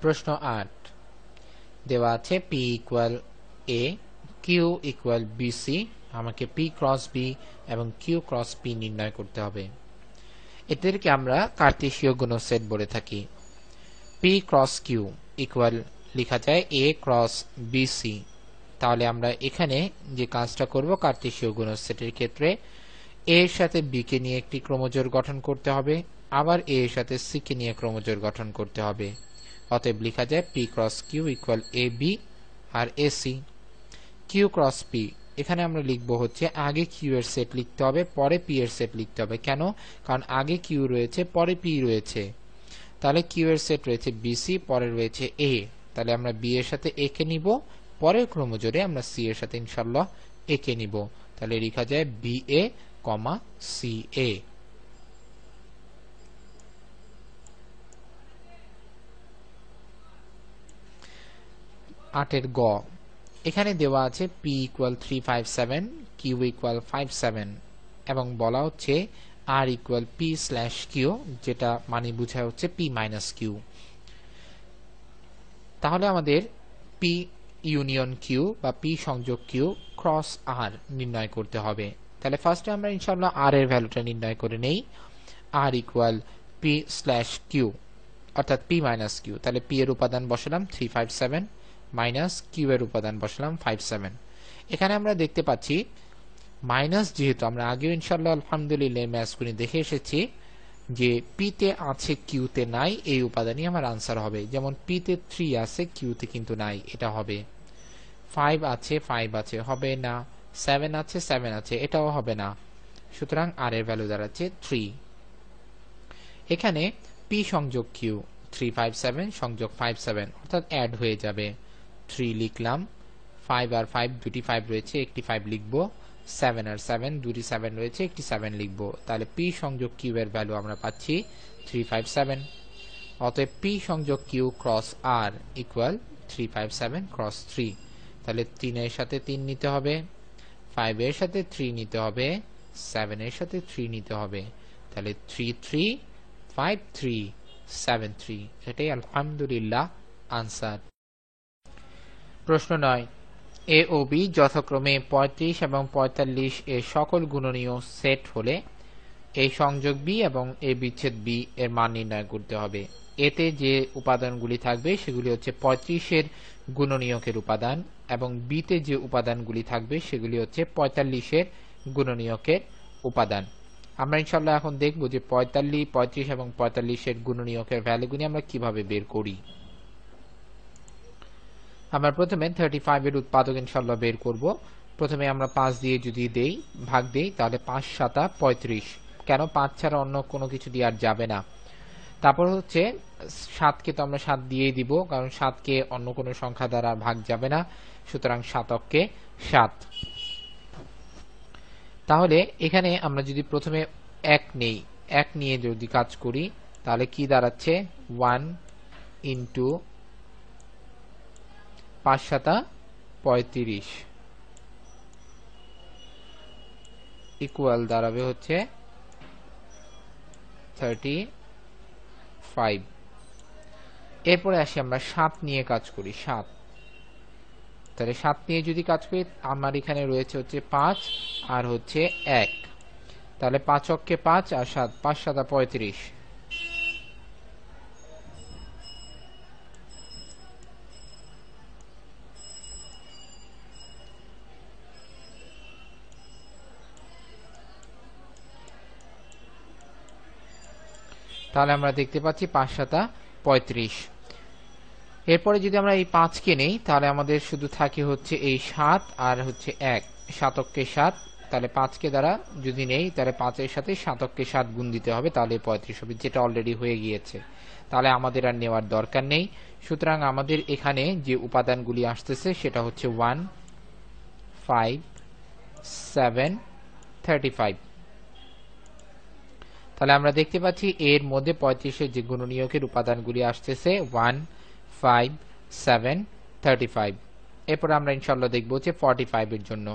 প্রশ্ন ৮ দেওয়া আছে P equal A, Q equal BC, আমাকে P ক্রস B এবং Q ক্রস P নির্ণয় করতে হবে। এদেরকে আমরা কার্টেসীয় গুণসেট বলে থাকি। P ক্রস Q ইকুয়াল লেখা যায় A ক্রস BC। তাহলে আমরা এখানে যে কাজটা করব কার্টেসীয় গুণসেটের ক্ষেত্রে A এর সাথে B কে নিয়ে একটি ক্রমজোড় গঠন করতে হবে, আবার A এর সাথে C কে নিয়ে ক্রমজোড় গঠন করতে হবে। অতএব লেখা যায় P cross Q equal AB আর AC। Q ক্রস P এখানে আমরা লিখব হচ্ছে আগে Q এর সেট লিখতে হবে, পরে P এর সেট লিখতে হবে। কেন? কারণ আগে Q রয়েছে, পরে P রয়েছে। তাহলে Q এর সেট রয়েছে BC, পরে রয়েছে A। তাহলে আমরা B এর সাথে A কে নিব, পরের ক্রমজোড়ে আমরা C এর সাথে ইনশাআল্লাহ A কে নিব। তাহলে লেখা যায় BA, CA। ৮ এর গ, এখানে দেওয়া আছে P ইকুয়াল 357, Q ইকুয়াল 57 এবং বলা হচ্ছে R equal P slash Q, যেটা মানে বোঝায় হচ্ছে P মাইনাস Q। তাহলে আমাদের P ইউনিয়ন Q বা P সংযোগ Q ক্রস R নির্ণয় করতে হবে। তাহলে ফার্স্টে আমরা ইনশাআল্লাহ R এর ভ্যালুটা নির্ণয় করে নেই। R equal P slash Q অর্থাৎ P মাইনাস Q। তাহলে P এর উপাদান বসালাম 357 মাইনাস Q এর উপাদান বসালাম 57। এখানে আমরা দেখতে পাচ্ছি মাইনাস, যেহেতু আমরা আগেও ইনশাআল্লাহ আলহামদুলিল্লাহ ম্যাথগুলি দেখে এসেছি যে P তে আছে Q তে নাই, এই উপাদানই আমার আনসার হবে। যেমন P তে 3 আছে, Q তে কিন্তু নাই, এটা হবে। 5 আছে, 5 আছে, হবে না। 7 আছে, 7 আছে, এটাও হবে না। সুতরাং R এর ভ্যালু দাঁড়াচ্ছে 3। এখানে P সংযোগ Q 357 সংযোগ 57 অর্থাৎ অ্যাড হয়ে যাবে। 3 লিখলাম, 5 আর 5 দুটি 5 রয়েছে, একটি 5 লিখব। 7 আর 7 দুটি 7 রয়েছে, একটি 7 লিখব। তাহলে P সংযোগ Q এর ভ্যালু আমরা পাচ্ছি 357। অতএব P সংযোগ Q cross R equal 357 cross 3। তাহলে 3 এর সাথে 3 নিতে হবে, 5 এর সাথে 3 নিতে হবে, 7 এর সাথে 3 নিতে হবে। তাহলে 335373, এটাই আলহামদুলিল্লাহ আনসার। প্রশ্ন 9 A ও B যথাক্রমে 35 এবং 45 এর সকল গুণনীয় সেট হলে এই সংযোগ B এবং এই বিচ্ছেদ B এর মান নির্ণয় করতে হবে। এতে যে উপাদানগুলি থাকবে সেগুলি হচ্ছে 35 এর গুণনীয়কের উপাদান এবং B তে যে উপাদানগুলি থাকবে সেগুলি হচ্ছে 45 এর গুণনীয়কের উপাদান। আমরা ইনশাআল্লাহ এখন দেখব যে 45, 35 এবং 45 এর গুণনীয়কের ভ্যালুগুলি আমরা কিভাবে বের করি। আমরা প্রথমে 35 এর উৎপাদক ইনশাআল্লাহ বের করব। প্রথমে আমরা 5 দিয়ে যদি ভাগ দেই তাহলে 5 7 35। কেন? 5 ছাড়া অন্য কোনো কিছু দিয়ে আর যাবে না। তারপর হচ্ছে 7 কে তো আমরা 7 দিয়েই দিব, কারণ 7 কে অন্য কোনো সংখ্যা দ্বারা ভাগ যাবে না। সুতরাং 7 অক্ষে 7। তাহলে এখানে আমরা যদি প্রথমে 1 নেই, 1 নিয়ে যদি কাজ করি তাহলে কি দাঁড়াচ্ছে 1 ইনটু 5 7 35 ইকুয়াল দাঁড়াবে হচ্ছে 35। এরপরে আসি আমরা 7 নিয়ে কাজ করি। 7, তাহলে 7 নিয়ে যদি কাজ করি আমার এখানে রয়েছে হচ্ছে 5 আর হচ্ছে 1। তাহলে 5 অক্ষে 5 আর 7, 5 7 35। তাহলে আমরা দেখতে পাচ্ছি 5 7 35। এরপরে যদি আমরা এই 5 কে নেই তাহলে আমাদের শুধু থাকে হচ্ছে এই 7 আর হচ্ছে 1। 7 অক্ষে 7, তাহলে 5 কে দ্বারা যদি নেই তাহলে 5 এর সাথে 7 অক্ষে 7 গুণ দিতে হবে, তাহলে 35 হবে, যেটা অলরেডি হয়ে গিয়েছে। তাহলে আমাদের আর নেওয়ার দরকার নেই। সুতরাং আমাদের এখানে যে উপাদানগুলি আসতেছে সেটা হচ্ছে 1 5 7 35। তাহলে আমরা দেখতে পাচ্ছি এর মধ্যে 35 এর যে গুণনীয়কের উপাদানগুলি আসতেছে 1 5 7 35। এরপর আমরা ইনশাআল্লাহ দেখব যে 45 এর জন্য।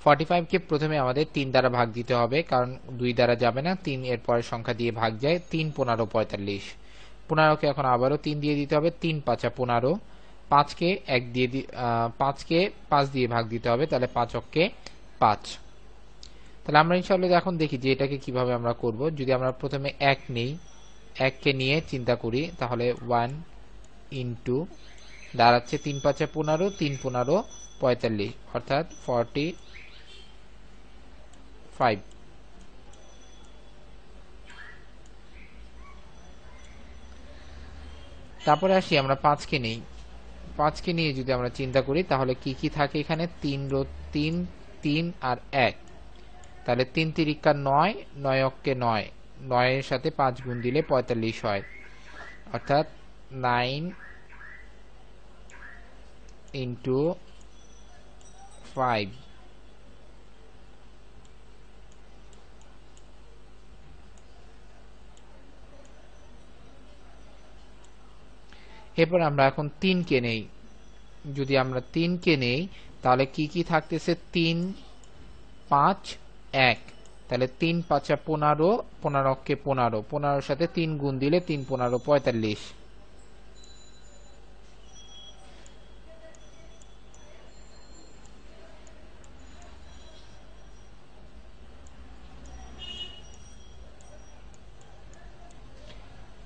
45 কে প্রথমে আমাদের 3 দ্বারা ভাগ দিতে হবে, কারণ 2 দ্বারা যাবে না, 3 এর পরের সংখ্যা দিয়ে ভাগ যায়। 3 15 45। 15কে এখন আবারও 3 দিয়ে দিতে হবে, 3 5 15, 5কে 5কে 5 দিয়ে ভাগ দিতে হবে, তাহলে 5 অক্কে 5। তাহলে আমরা ইনশাআল্লাহ এখন দেখি যে এটাকে কিভাবে আমরা করব। যদি আমরা প্রথমে 1 নেই, 1কে নিয়ে চিন্তা করি, তাহলে 1 ইনটু দাঁড়াচ্ছে 3 5 15, 3 15 45, অর্থাৎ 45। তারপরে আসি আমরা 5কে নেই, 5কে নিয়ে যদি আমরা চিন্তা করি তাহলে কি কি থাকে এখানে, 3 3 আর 1, তাহলে 3 তিরিকা 9, 9 অক্কে 9, 9 এর সাথে 5 গুণ দিলে 45 হয়, অর্থাৎ 9 ইনটু 5। এরপর আমরা এখন 3কে নেই, যদি আমরা 3কে নেই তাহলে কি কি থাকতেছে, 3 5 1, তাহলে 3 5 15, 15 অক্কে 15, 15 এর সাথে 3 গুণ দিলে 3 15 45।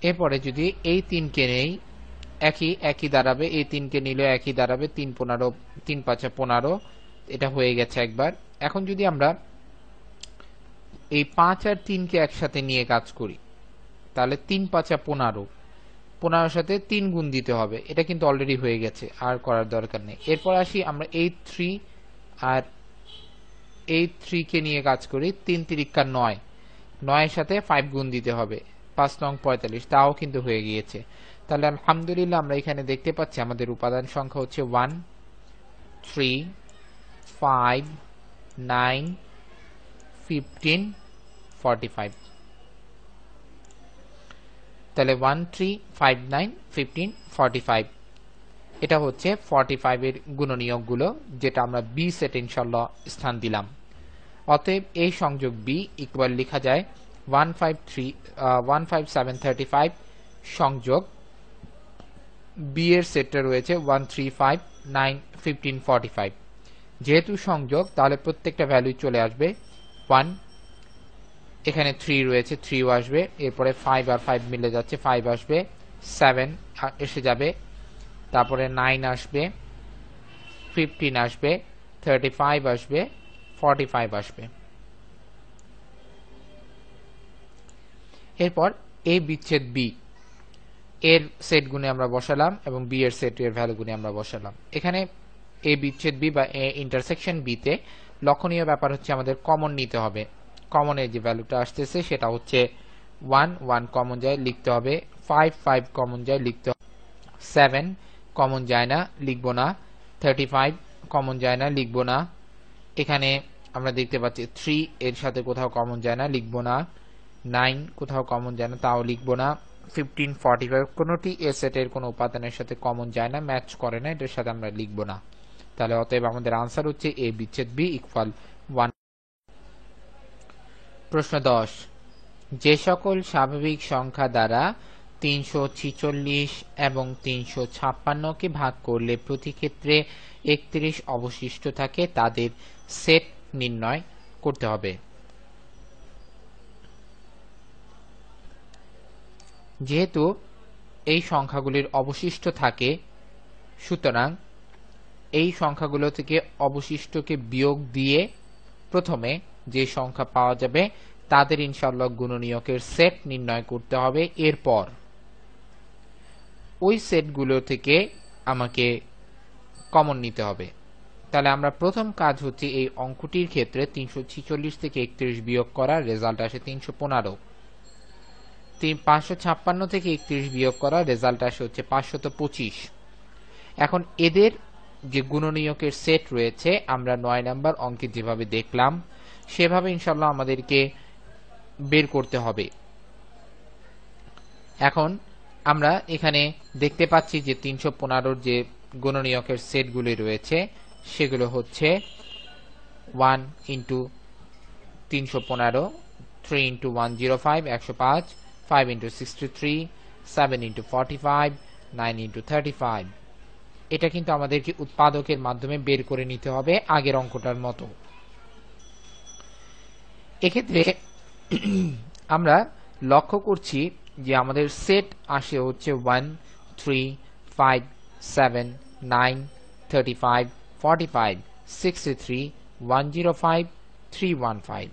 এরপরে যদি এই 3কে নেই, একই দাঁড়াবে, এই 3কে নিলে একই দাঁড়াবে, 3 15, 3 5 15, এটা হয়ে গেছে একবার। এখন যদি আমরা এই 5 আর 3কে একসাথে নিয়ে কাজ করি, তাহলে 3 5 15, 15 সাথে 3 গুণ দিতে হবে, এটা কিন্তু অলরেডি হয়ে গেছে, আর করার দরকার নেই। এরপর আসি আমরা এই 3 আর এই 3কে নিয়ে কাজ করি, 3 তিরিকা 9, 9 এর সাথে 5 গুণ দিতে হবে, 5 নং 45, তাও কিন্তু হয়ে গিয়েছে। তাহলে আলহামদুলিল্লাহ আমরা এখানে দেখতে পাচ্ছি আমাদের উপাদান সংখ্যা হচ্ছে 1 3 5 9 15 45। তাহলে 1 3 5 9 15 45, এটা হচ্ছে 45 এর গুণনীয়কগুলো, যেটা আমরা বি সেট ইনশাআল্লাহ স্থান দিলাম। অতএব এই সংযোগ বি ইকুয়াল লেখা যায় 15735 সংযোগ বি এর সেটটা রয়েছে 1 3 5 9 15 45। যেহেতু সংযোগ, তাহলে প্রত্যেকটা ভ্যালু চলে আসবে 1, এখানে 3 রয়েছে, 3ও আসবে, এরপরে 5 আর 5 মিলে যাচ্ছে, 5 আসবে, 7 এসে যাবে, তারপরে 9 আসবে, 15 আসবে, 35 আসবে, 45 আসবে। এরপর এ বিচ্ছেদ বি এর সেট গুণে আমরা বসালাম এবং বি এর সেট এর ভ্যালু গুণে আমরা বসালাম। এখানে এ বিচ্ছেদ বি বা এ ইন্টারসেকশন বি তে লক্ষণীয় ব্যাপার হচ্ছে আমাদের কমন নিতে হবে। কমনের যে ভ্যালুটা আসতেছে সেটা হচ্ছে 1 1 কমন যায়, লিখতে হবে, 5 5 কমন যায়, লিখতে হবে, 7 কমন যায় না, লিখব না, 35 কমন যায় না, লিখব না, এখানে আমরা দেখতে পাচ্ছি 3 এর সাথে কোথাও কমন যায় না, লিখব না, 9 কোথাও কমন যায় না, তাও লিখব না, 15 45 কোনোটি এ সেটের কোনো উপাদানের সাথে কমন যায় না, ম্যাচ করে না, এটার সাথে আমরা লিখব না। তাহলে অতএব আমাদের আনসার হচ্ছে এ বিচ্ছেদ বি ইকুয়াল 1। প্রশ্ন 10, যে সকল স্বাভাবিক সংখ্যা দ্বারা 346 এবং 356 কে ভাগ করলে প্রতি ক্ষেত্রে 31 অবশিষ্ট থাকে তাদের সেট নির্ণয় করতে হবে। যেহেতু এই সংখ্যাগুলির অবশিষ্ট থাকে, সুতরাং এই সংখ্যাগুলো থেকে অবশিষ্টকে বিয়োগ দিয়ে প্রথমে যে সংখ্যা পাওয়া যাবে তাদের ইনশাআল্লাহ গুণনীয়কের সেট নির্ণয় করতে হবে। এরপর ওই সেটগুলো থেকে আমাকে কমন নিতে হবে। তাহলে আমরা প্রথম কাজ হচ্ছে এই অঙ্কটির ক্ষেত্রে 346 থেকে 31 বিয়োগ করা, রেজাল্ট আসে 315। 556 থেকে 31 বিয়োগ করা, রেজাল্ট আসে হচ্ছে 525। এখন এদের যে গুণনীয়কের সেট রয়েছে আমরা 9 নাম্বার অঙ্কে যেভাবে দেখলাম সেভাবে ইনশাআল্লাহ আমাদেরকে বের করতে হবে। এখন আমরা এখানে দেখতে পাচ্ছি যে 315 যে গুণনীয়কের সেটগুলি রয়েছে সেগুলো হচ্ছে 1 into 315, 3 into 105 105, 5 into 63, 7 into 45, 9 into 35। এটা কিন্তু আমাদেরকে উৎপাদকের মাধ্যমে বের করে নিতে হবে আগের অঙ্কটার মতো। এক্ষেত্রে আমরা লক্ষ্য করছি যে আমাদের সেট আসে হচ্ছে 1 3 5 7 9 35 45 63 105 315।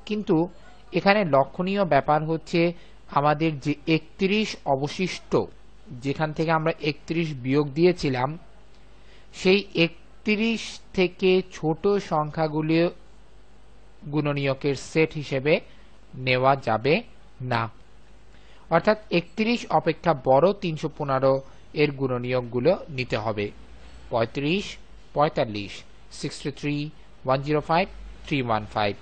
কিন্তু এখানে লক্ষণীয় ব্যাপার হচ্ছে আমাদের যে 31 অবশিষ্ট, যেখান থেকে আমরা 31 বিয়োগ দিয়েছিলাম, সেই 31 থেকে ছোট সংখ্যাগুলি গুণনীয়কের সেট হিসেবে নেওয়া যাবে না। অর্থাৎ 31 অপেক্ষা বড় 315 এর গুণনীয়কগুলো নিতে হবে। 35 45 63 105 315।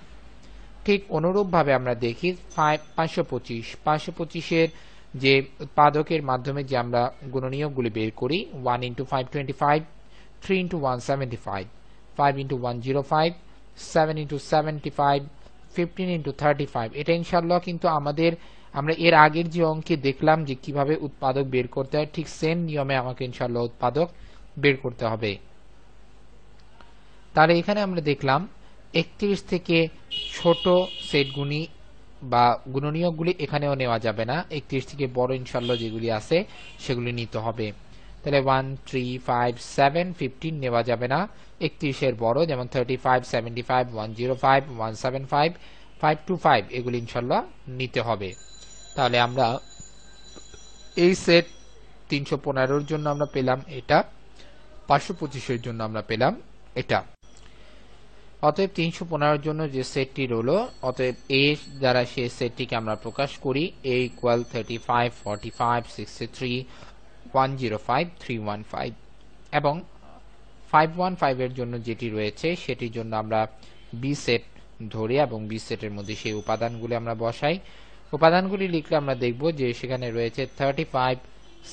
ঠিক অনুরূপভাবে আমরা দেখি 525 এর যে উৎপাদকের মাধ্যমে যে আমরা গুণনীয়কগুলি বের করি 1 into 525, 3 into 175, 5 into 105, 7 into 75, 15 into 35। এটা ইনশাআল্লাহ কিন্তু আমরা এর আগের যে অঙ্কে দেখলাম যে কিভাবে উৎপাদক বের করতে হয়, ঠিক সেম নিয়মে আমাকে ইনশাআল্লাহ উৎপাদক বের করতে হবে। তাহলে এখানে আমরা দেখলাম 31 থেকে ছোট সেটগুলি বা গুণনীয়কগুলি এখানেও নেওয়া যাবে না, 31 থেকে বড় ইনশাআল্লাহ যেগুলি আছে সেগুলি নিতে হবে। তাহলে 1 3 5 7 15 নেওয়া যাবে না, 31 এর বড় যেমন 35 75 105 175 525 এগুলি ইনশাআল্লাহ নিতে হবে। তাহলে আমরা এই সেট 315 এর জন্য আমরা পেলাম এটা, 525 এর জন্য আমরা পেলাম এটা। অতএব 315 এর জন্য যে সেটটি রইলো, অতএব a দ্বারা সেই সেটটিকে আমরা প্রকাশ করি a equal 35 45 63 105 315। এবং 515 এর জন্য যেটি রয়েছে সেটির জন্য আমরা b সেট ধরি এবং b সেটের মধ্যে সেই উপাদানগুলি আমরা বসাই। উপাদানগুলি লিখলে আমরা দেখব যে সেখানে রয়েছে 35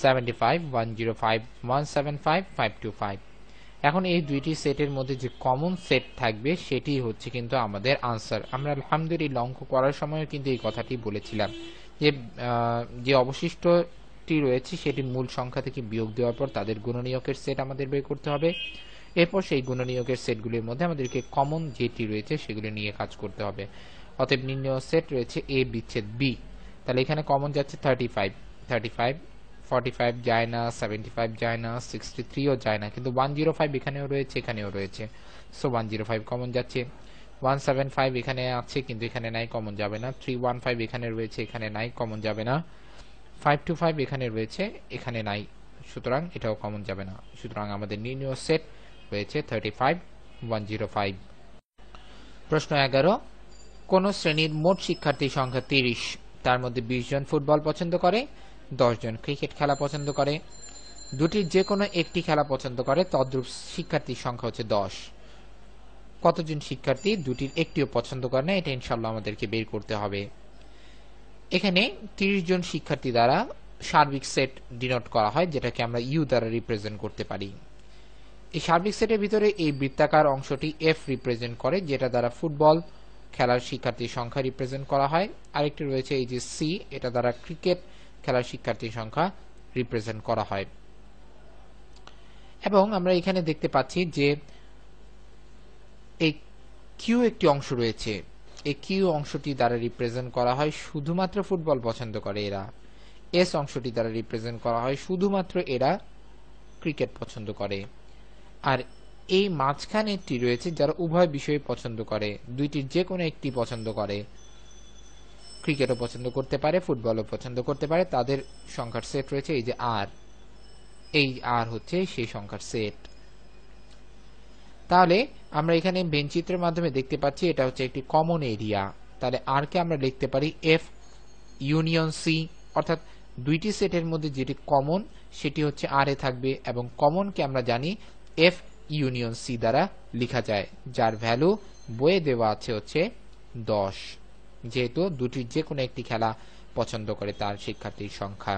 75 105 175 525। এখন এই দুইটি সেটের মধ্যে যে কমন সেট থাকবে সেটি হচ্ছে কিন্তু আমাদের আনসার। আমরা আলহামদুলিল্লাহ অঙ্ক করার সময় কিন্তু এই কথাটি বলেছিলাম যে অবশিষ্টটি রয়েছে সেটি মূল সংখ্যা থেকে বিয়োগ দেওয়ার পর তাদের গুণনীয়কের সেট আমাদের বের করতে হবে। এরপর সেই গুণনীয়কের সেটগুলির মধ্যে আমাদেরকে কমন যেটি রয়েছে সেগুলি নিয়ে কাজ করতে হবে। অতএব নির্ণয় সেট রয়েছে a বিচ্ছেদ b। তাহলে এখানে কমন যাচ্ছে 35 35 45 যায় না, 75 যায় না, 63 ও যায় না, কিন্তু 105 এখানেও রয়েছে এখানেও রয়েছে, সো 105 কমন যাচ্ছে। 175 এখানে আছে কিন্তু এখানে নাই, কমন যাবে না। 315 এখানে রয়েছে এখানে নাই, কমন যাবে না। 525 এখানে রয়েছে এখানে নাই, সুতরাং এটাও কমন যাবে না। সুতরাং আমাদের নির্ণয় সেট রয়েছে 35 105। প্রশ্ন 11, কোন শ্রেণীর মোট শিক্ষার্থী সংখ্যা 30, তার মধ্যে 20 জন ফুটবল পছন্দ করে, 10 জন ক্রিকেট খেলা পছন্দ করে, দুটির যে কোনো একটি খেলা পছন্দ করে, তদ্রূপ শিক্ষার্থীর সংখ্যা হচ্ছে 10। কতজন শিক্ষার্থী দুটির একটিও পছন্দ করে না, এটা ইনশাআল্লাহ আমাদেরকে বের করতে হবে। এখানে 30 জন শিক্ষার্থী দ্বারা সার্বিক সেট ডিনোট করা হয়, যেটাকে আমরা ইউ দ্বারা রিপ্রেজেন্ট করতে পারি। এই সার্বিক সেটের ভিতরে এই বৃত্তাকার অংশটি এফ রিপ্রেজেন্ট করে, যেটা দ্বারা ফুটবল খেলার শিক্ষার্থীর সংখ্যা রিপ্রেজেন্ট করা হয়। আরেকটি রয়েছে এই যে সি, এটা দ্বারা ক্রিকেট খেলার শিক্ষার্থীর সংখ্যা রিপ্রেজেন্ট করা হয়। এবং আমরা এখানে দেখতে পাচ্ছি যে এই কিউ একটি অংশ রয়েছে, এই কিউ অংশটি দ্বারা রিপ্রেজেন্ট করা হয় শুধুমাত্র ফুটবল পছন্দ করে এরা। এস অংশটি দ্বারা রিপ্রেজেন্ট করা হয় শুধুমাত্র এরা ক্রিকেট পছন্দ করে। আর এই মাঝখানেরটি রয়েছে যারা উভয় বিষয় পছন্দ করে, দুইটির যে কোনো একটি পছন্দ করে, ক্রিকেটও পছন্দ করতে পারে ফুটবলও পছন্দ করতে পারে, তাদের সংখ্যার সেট রয়েছে এই যে আর। এই আর হচ্ছে সেই সংখ্যার সেট। তাহলে আমরা এখানে ভেনচিত্রের মাধ্যমে দেখতে পাচ্ছি এটা হচ্ছে একটি কমন এরিয়া। তাহলে আর কে আমরা লিখতে পারি এফ ইউনিয়ন সি, অর্থাৎ দুইটি সেটের মধ্যে যেটি কমন সেটি হচ্ছে আর এ থাকবে, এবং কমন কে আমরা জানি এফ ইউনিয়ন সি দ্বারা লেখা যায়, যার ভ্যালু বইয়ে দেওয়া আছে হচ্ছে 10, যেহেতু দুটির যে কোনো একটি খেলা পছন্দ করে তার শিক্ষার্থীর সংখ্যা।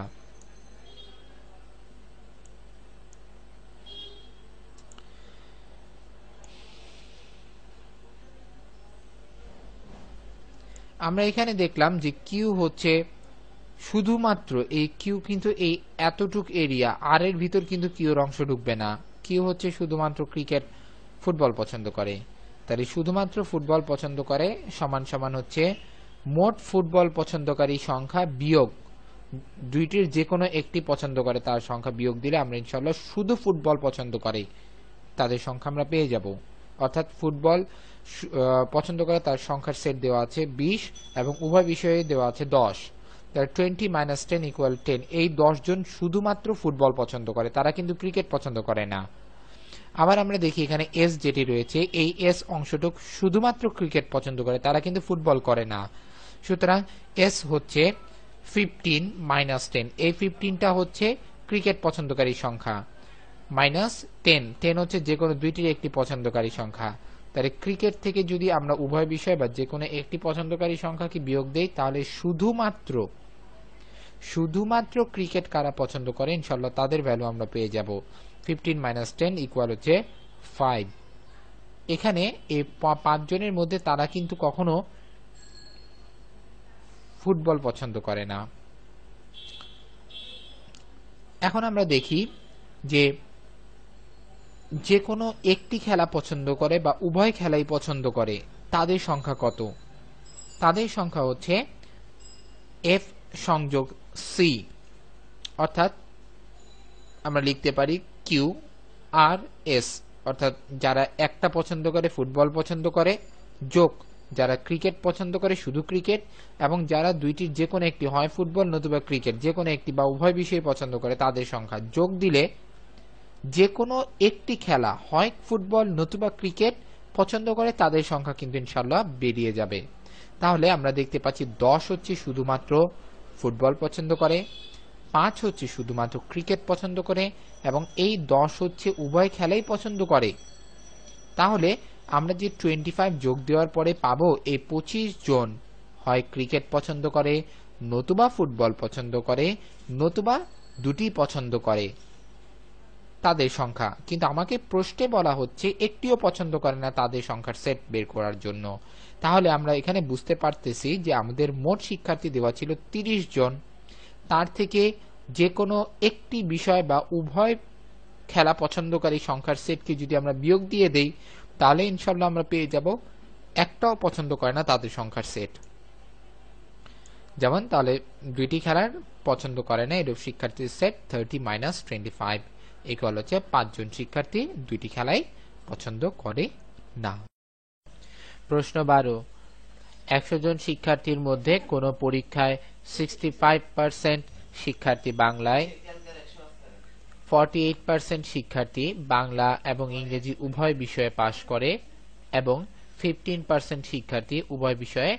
আমরা এখানে দেখলাম যে কিউ হচ্ছে শুধুমাত্র এই কিউ কিন্তু এই এতটুক এরিয়া আর এর ভিতর কিন্তু কিউর অংশ ঢুকবে না। কিউ হচ্ছে শুধুমাত্র ক্রিকেট ফুটবল পছন্দ করে, তাহলে শুধুমাত্র ফুটবল পছন্দ করে সমান সমান হচ্ছে মোট ফুটবল পছন্দকারী সংখ্যা বিয়োগ দুইটির যে কোনো একটি পছন্দ করে তার সংখ্যা বিয়োগ দিলে আমরা ইনশাআল্লাহ শুধু ফুটবল পছন্দ করে তাদের সংখ্যা আমরা পেয়ে যাব। অর্থাৎ ফুটবল পছন্দ করে তার সংখ্যার সেট দেওয়া আছে 20 এবং উভয় বিষয়ে দেওয়া আছে 10, তাহলে 20 - 10 = 10। এই 10 জন শুধুমাত্র ফুটবল পছন্দ করে, তারা কিন্তু ক্রিকেট পছন্দ করে না। আবার আমরা দেখি এখানে এস যেটি রয়েছে এই এস অংশটুক শুধুমাত্র ক্রিকেট পছন্দ করে, তারা কিন্তু ফুটবল করে না। সুতরাং এস হচ্ছে 15 - 10, এই 15টা হচ্ছে ক্রিকেট পছন্দকারী সংখ্যা, -10 হচ্ছে যে কোনো দুইটির একটি পছন্দকারী সংখ্যা। তাহলে ক্রিকেট থেকে যদি আমরা উভয় বিষয় বা যে কোনো একটি পছন্দকারী সংখ্যাকে বিয়োগ দেই তাহলে শুধুমাত্র ক্রিকেট কারা পছন্দ করে ইনশাআল্লাহ তাদের ভ্যালু আমরা পেয়ে যাব। 15 - 10 = হচ্ছে 5। এখানে এই 5 জনের মধ্যে তারা কিন্তু কখনো ফুটবল পছন্দ করে না। এখন আমরা দেখি যে কোনো একটি খেলা পছন্দ করে বা উভয় খেলাই পছন্দ করে তাদের সংখ্যা কত। তাদের সংখ্যা হচ্ছে এফ সংযোগ সি, অর্থাৎ আমরা লিখতে পারি কিউ আর এস, অর্থাৎ যারা একটা পছন্দ করে ফুটবল পছন্দ করে যোগ যারা ক্রিকেট পছন্দ করে শুধু ক্রিকেট, এবং যারা দুইটির যে কোনো একটি হয় ফুটবল নতুবা ক্রিকেট যে কোনো একটি বা উভয় বিষয় পছন্দ করে তাদের সংখ্যা যোগ দিলে যে কোনো একটি খেলা হয় ফুটবল নতুবা ক্রিকেট পছন্দ করে তাদের সংখ্যা কিন্তু ইনশাআল্লাহ বেরিয়ে যাবে। তাহলে আমরা দেখতে পাচ্ছি 10 হচ্ছে শুধুমাত্র ফুটবল পছন্দ করে, 5 হচ্ছে শুধুমাত্র ক্রিকেট পছন্দ করে এবং এই 10 হচ্ছে উভয় খেলাই পছন্দ করে। তাহলে আমরা যে 25 যোগ দেওয়ার পরে পাবো এই 25 জন হয় ক্রিকেট পছন্দ করে নতুবা ফুটবল পছন্দ করে নতুবা দুটি পছন্দ করে তাদের সংখ্যা, কিন্তু আমাকে প্রশ্নে বলা হচ্ছে একটিও পছন্দ করে না তাদের সংখ্যার সেট বের করার জন্য। তাহলে আমরা এখানে বুঝতে পারতেছি যে আমাদের মোট শিক্ষার্থী দেওয়া ছিল 30 জন, তার থেকে যে কোনো একটি বিষয় বা উভয় খেলা পছন্দকারী সংখ্যার সেটকে যদি আমরা বিয়োগ দিয়ে দেই তাহলে ইনশাআল্লাহ আমরা পেয়ে যাব একটাও পছন্দ করে না তাদের সংখ্যার সেট। যেমন তাহলে দুইটি খেলার পছন্দ করে না এরূপ শিক্ষার্থীর সেট 30 - 25 = হচ্ছে 5 জন শিক্ষার্থী দুইটি খেলাই পছন্দ করে না। প্রশ্ন 12, 100 জন শিক্ষার্থীর মধ্যে কোন পরীক্ষায় 65% শিক্ষার্থী বাংলায়, 48% শিক্ষার্থী বাংলা এবং ইংরেজি উভয় বিষয়ে পাশ করে এবং 15% শিক্ষার্থী উভয় বিষয়ে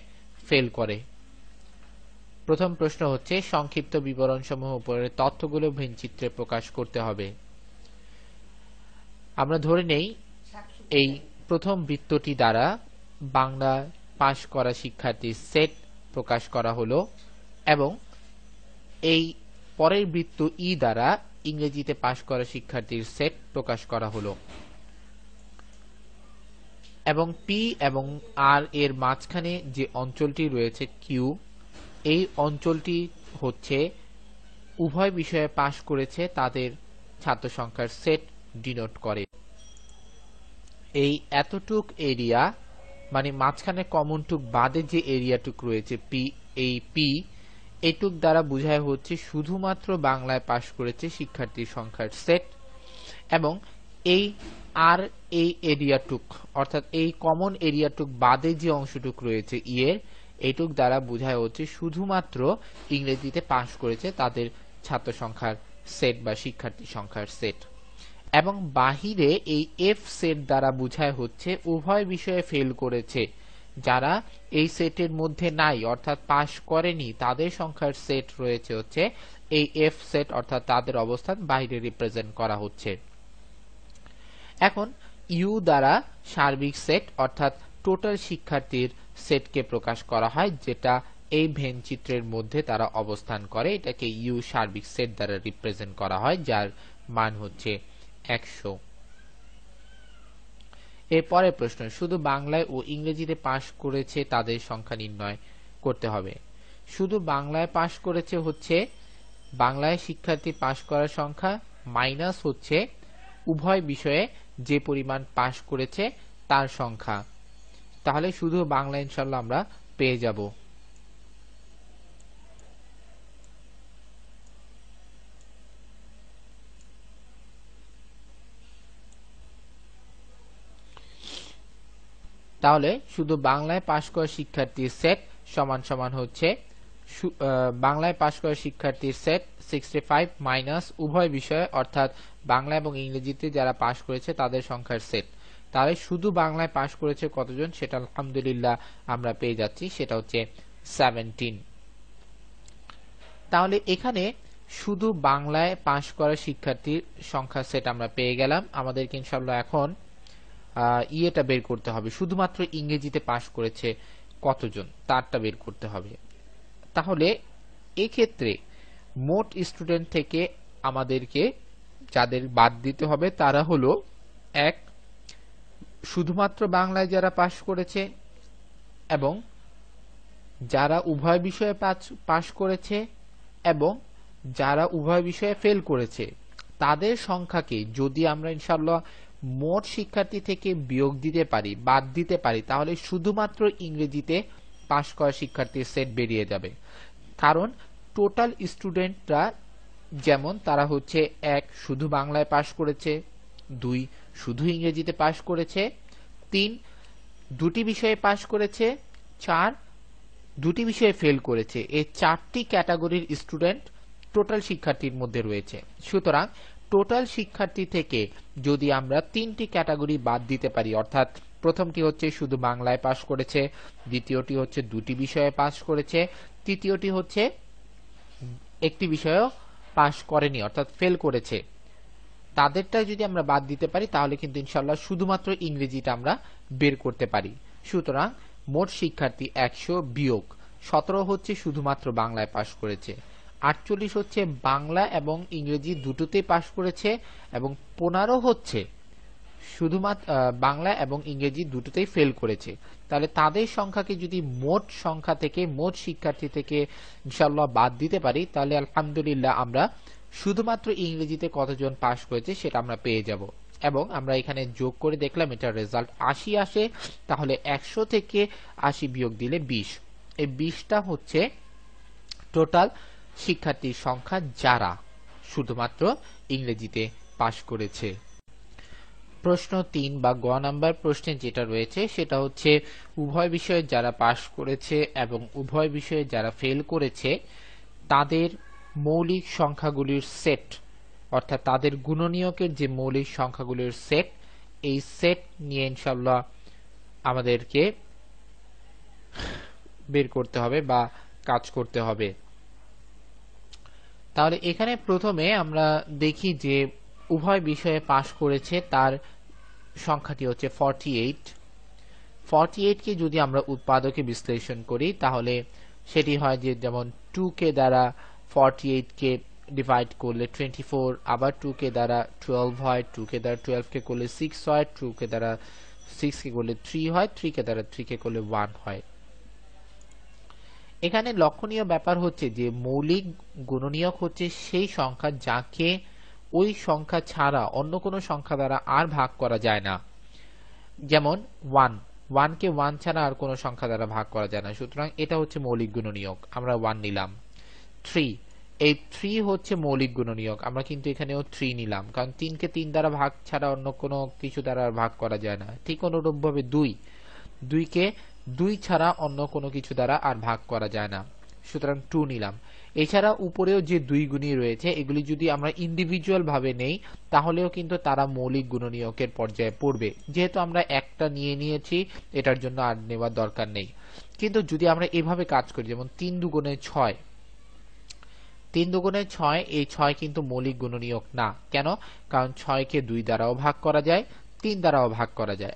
ফেল করে। প্রথম প্রশ্ন হচ্ছে সংক্ষিপ্ত বিবরণ সমূহ উপরের তথ্যগুলো ভিন্নচিত্রে প্রকাশ করতে হবে। আমরা ধরে নেই এই প্রথম বৃত্তটি দ্বারা বাংলা পাশ করা শিক্ষার্থীর সেট প্রকাশ করা হলো এবং এই পরের বৃত্ত ই দ্বারা ইংরেজিতে পাশ করা শিক্ষার্থীর সেট প্রকাশ করা হলো এবং পি এবং আর এর মাঝখানে যে অঞ্চলটি রয়েছে কিউ, এই অঞ্চলটি হচ্ছে উভয় বিষয়ে পাশ করেছে তাদের ছাত্র সংখ্যার সেট ডিনোট করে। এই এতটুক এরিয়া মানে মাঝখানে কমন টুক বাদে যে এরিয়াটুক রয়েছে পি, এই পি এটুক দ্বারা বোঝায় হচ্ছে শুধুমাত্র বাংলায় পাশ করেছে শিক্ষার্থীর সংখ্যার সেট, এবং এই আর এই এরিয়াটুক অর্থাৎ এই কমন এরিয়াটুক বাদে যে অংশটুক রয়েছে ইয়ের এইটুক দ্বারা বোঝায় হচ্ছে শুধুমাত্র ইংরেজিতে পাশ করেছে তাদের ছাত্র সংখ্যার সেট বা শিক্ষার্থী সংখ্যার সেট, এবং বাহিরে এই এফ সেট দ্বারা বোঝায় হচ্ছে উভয় বিষয়ে ফেল করেছে যারা এই সেটের মধ্যে নাই অর্থাৎ পাশ করেনি তাদের সংখ্যার সেট রয়েছে হচ্ছে এই এফ সেট, অর্থাৎ তাদের অবস্থান বাইরে রিপ্রেজেন্ট করা হচ্ছে। এখন ইউ দ্বারা সার্বিক সেট অর্থাৎ টোটাল শিক্ষার্থীর সেটকে প্রকাশ করা হয় যেটা এই ভেন চিত্রের মধ্যে তারা অবস্থান করে, এটাকে ইউ সার্বিক সেট দ্বারা রিপ্রেজেন্ট করা হয় যার মান হচ্ছে 100। এরপরের প্রশ্ন শুধু বাংলায় ও ইংরেজিতে পাশ করেছে তাদের সংখ্যা নির্ণয় করতে হবে। শুধু বাংলায় পাশ করেছে হচ্ছে বাংলায় শিক্ষার্থী পাশ করার সংখ্যা মাইনাস হচ্ছে উভয় বিষয়ে যে পরিমাণ পাশ করেছে তার সংখ্যা। তাহলে শুধু বাংলা ইনশাআল্লাহ আমরা পেয়ে যাব। তাহলে শুধু বাংলায় পাশ করা শিক্ষার্থীর সেট সমান সমান হচ্ছে বাংলায় পাশ করা শিক্ষার্থীর সেট 65 মাইনাস উভয় বিষয়ে অর্থাৎ বাংলা এবং ইংরেজিতে যারা পাশ করেছে তাদের সংখ্যার সেট। তাহলে শুধু বাংলায় পাশ করেছে কতজন সেটা আলহামদুলিল্লাহ আমরা পেয়ে যাচ্ছি, সেটা হচ্ছে 17। তাহলে এখানে শুধু বাংলায় পাশ করা শিক্ষার্থীর সংখ্যার সেট আমরা পেয়ে গেলাম। আমাদেরকে ইনশাআল্লাহ এখন ইয়েটা বের করতে হবে, শুধুমাত্র ইংরেজিতে পাশ করেছে কতজন তারটা বের করতে হবে। তাহলে এক্ষেত্রে মোট স্টুডেন্ট থেকে আমাদেরকে যাদের বাদ দিতে হবে তারা হলো এক, শুধুমাত্র বাংলায় যারা পাশ করেছে এবং যারা উভয় বিষয়ে পাশ করেছে এবং যারা উভয় বিষয়ে ফেল করেছে তাদের সংখ্যাকে যদি আমরা ইনশাআল্লাহ মোট শিক্ষার্থী থেকে বিয়োগ দিতে পারি, বাদ দিতে পারি, তাহলে শুধুমাত্র ইংরেজিতে পাশ করা শিক্ষার্থীর সেট বেরিয়ে যাবে। কারণ টোটাল স্টুডেন্টরা যেমন তারা হচ্ছে এক, শুধু বাংলায় পাশ করেছে, দুই, শুধু ইংরেজিতে পাশ করেছে, তিন, দুটি বিষয়ে পাশ করেছে, চার, দুটি বিষয়ে ফেল করেছে। এই চারটি ক্যাটাগরির স্টুডেন্ট টোটাল শিক্ষার্থীর মধ্যে রয়েছে। সুতরাং টোটাল শিক্ষার্থী থেকে যদি আমরা তিনটি ক্যাটাগরি বাদ দিতে পারি, অর্থাৎ প্রথমটি হচ্ছে শুধু বাংলায় পাশ করেছে, দ্বিতীয়টি হচ্ছে দুটি বিষয়ে পাশ করেছে, তৃতীয়টি হচ্ছে একটি বিষয়েও পাশ করেনি অর্থাৎ ফেল করেছে, তাদেরটা যদি আমরা বাদ দিতে পারি তাহলে কিন্তু ইনশাআল্লাহ শুধুমাত্র ইংরেজিটা আমরা বের করতে পারি। সুতরাং মোট শিক্ষার্থী 100 বিয়োগ 17 হচ্ছে শুধুমাত্র বাংলায় পাশ করেছে, 48 হচ্ছে বাংলা এবং ইংরেজি দুটোতেই পাশ করেছে এবং 15 হচ্ছে শুধুমাত্র বাংলা এবং ইংরেজি দুটোতেই ফেল করেছে। তাহলে তাদের সংখ্যাকে যদি মোট সংখ্যা থেকে, মোট শিক্ষার্থী থেকে ইনশাআল্লাহ বাদ দিতে পারি তাহলে আলহামদুলিল্লাহ আমরা শুধুমাত্র ইংরেজিতে কতজন পাশ করেছে সেটা আমরা পেয়ে যাব। এবং আমরা এখানে যোগ করে দেখলাম এটার রেজাল্ট 80 আসে। তাহলে 100 থেকে 80 বিয়োগ দিলে 20, এই 20টা হচ্ছে টোটাল শিক্ষার্থীর সংখ্যা যারা শুধুমাত্র ইংরেজিতে পাশ করেছে। প্রশ্ন 3 বা গ নাম্বার প্রশ্নে যেটা রয়েছে সেটা হচ্ছে উভয় বিষয়ে যারা পাশ করেছে এবং উভয় বিষয়ে যারা ফেল করেছে তাদের মৌলিক সংখ্যাগুলির সেট, অর্থাৎ তাদের গুণনীয়কের যে মৌলিক সংখ্যাগুলির সেট, এই সেট নিয়ে ইনশাআল্লাহ আমাদেরকে বের করতে হবে বা কাজ করতে হবে। তাহলে এখানে প্রথমে আমরা দেখি যে উভয় বিষয়ে পাশ করেছে তার সংখ্যাটি হচ্ছে 48। 48 কে যদি আমরা উৎপাদকে বিশ্লেষণ করি তাহলে সেটি হয় যে যেমন 2 কে দ্বারা 48 কে ডিভাইড করলে 24, আবার 2 কে দ্বারা 12 হয়, 2 কে দ্বারা 12 কে করলে 6 হয়, 2 কে দ্বারা 6 কে করলে 3 হয়, 3 কে দ্বারা 3 কে করলে 1 হয়। এখানে লক্ষণীয় ব্যাপার হচ্ছে যে মৌলিক গুণনীয়ক হচ্ছে সেই সংখ্যা যাকে ওই সংখ্যা ছাড়া অন্য কোনো সংখ্যা দ্বারা আর ভাগ করা যায় না। যেমন 1 কে 1 ছাড়া আর কোনো সংখ্যা দ্বারা ভাগ করা যায় না, সুতরাং এটা হচ্ছে মৌলিক গুণনীয়ক, আমরা 1 নিলাম। 3, এই 3 হচ্ছে মৌলিক গুণনীয়ক, আমরা কিন্তু এখানেও 3 নিলাম, কারণ 3 কে 3 দ্বারা ভাগ ছাড়া অন্য কোনো কিছু দ্বারা ভাগ করা যায় না। ঠিক অনুরূপভাবে 2 কে 2 ছাড়া অন্য কোনো কিছু দ্বারা আর ভাগ করা যায় না, সুতরাং 2 নিলাম। এছাড়া উপরেও যে দুই গুণী রয়েছে এগুলি যদি আমরা ইন্ডিভিজুয়াল ভাবে নেই তাহলেও কিন্তু তারা মৌলিক গুণনীয়কের পর্যায়ে পড়বে, যেহেতু আমরা একটা নিয়ে নিয়েছি এটার জন্য আর নেওয়ার দরকার নেই। কিন্তু যদি আমরা এভাবে কাজ করি, যেমন 3 দুগুণে 6, 3 দুগুণে 6, এই 6 কিন্তু মৌলিক গুণনীয়ক না। কেন? কারণ 6 কে 2 দ্বারাও ভাগ করা যায়, 3 দ্বারাও ভাগ করা যায়।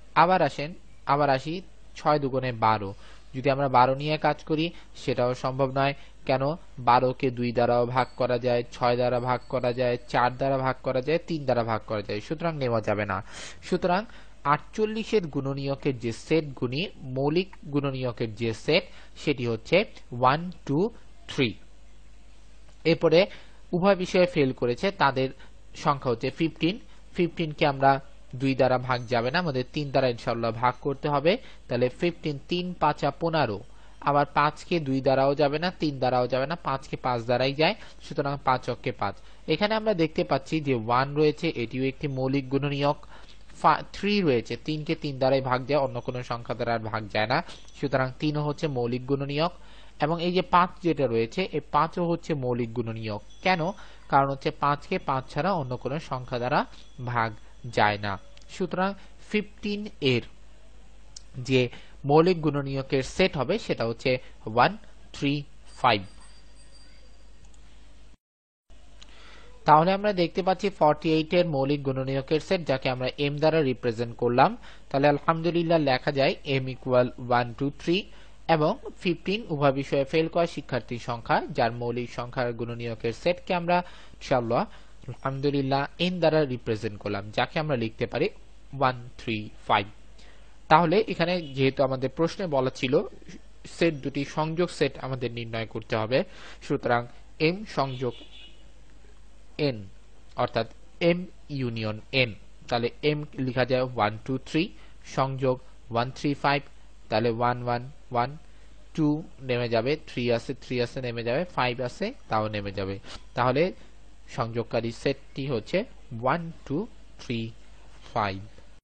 আবার আসি 6 দুগুণে 12, যদি আমরা 12 নিয়ে কাজ করি সেটাও সম্ভব নয়, কেন 12কে 2 দ্বারাও ভাগ করা যায়, 6 দ্বারা ভাগ করা যায়, 4 দ্বারা ভাগ করা যায়, 3 দ্বারা ভাগ করা যায়, সুতরাং নেওয়া যাবে না। সুতরাং 48 এর গুণনীয়কের যে সেট গুণী মৌলিক গুণনীয়কের যে সেট সেটি হচ্ছে 1 2 3। এরপরে উভয় বিষয়ে ফেল করেছে তাদের সংখ্যা হচ্ছে 15। 15 কে আমরা 2 দ্বারা ভাগ যাবে না, আমাদের 3 দ্বারা ইনশাআল্লাহ ভাগ করতে হবে। তাহলে 15 3 5 15। আবার 5 কে 2 দ্বারাও যাবে না, 3 দ্বারাও যাবে না, 5 কে 5 দ্বারাই যায়, সুতরাং 5 অক্ষে 5। এখানে আমরা দেখতে পাচ্ছি যে 1 রয়েছে, এটিও একটি মৌলিক গুণনীয়ক। 3 রয়েছে, 3 কে 3 দ্বারাই ভাগ যায়, অন্য কোনো সংখ্যা দ্বারা আর ভাগ যায় না, সুতরাং 3 হচ্ছে মৌলিক গুণনীয়ক। এবং এই যে 5 যেটা রয়েছে, এই 5 হচ্ছে মৌলিক গুণনীয়ক। কেন? কারণ হচ্ছে 5 কে 5 ছাড়া অন্য কোনো সংখ্যা দ্বারা ভাগ যায় না। সুতরাং 15 এর যে মৌলিক গুণনীয়কের সেট হবে সেটা হচ্ছে 1 3 5। তাহলে আমরা দেখতে পাচ্ছি 48 এর মৌলিক গুণনীয়কের সেট, যাকে আমরা m দ্বারা রিপ্রেজেন্ট করলাম। তাহলে আলহামদুলিল্লাহ লেখা যায় m ইকুয়াল 1 2 3 এবং 15 উভয় বিষয়ে ফেল করা শিক্ষার্থীর সংখ্যা, যার মৌলিক সংখ্যার গুণনীয়কের সেটকে আমরা ইনশাআল্লাহ আলহামদুলিল্লাহ n দ্বারা রিপ্রেজেন্ট করলাম, যাকে আমরা লিখতে পারি 1 3 5। তাহলে এখানে যেহেতু আমাদের প্রশ্নে বলা ছিল সেট দুটি সংযোগ সেট আমাদের নির্ণয় করতে হবে, সুতরাং m সংযোগ n অর্থাৎ m ইউনিয়ন n, তাহলে m লেখা যায় 1 2 3 সংযোগ 1 3 5, তাহলে 1 1 1 2 নেমে যাবে, 3 আছে 3 আছে নেমে যাবে, 5 আছে তাও নেমে যাবে। তাহলে সংযোগকারী সেটটি হচ্ছে 1 2 3 5।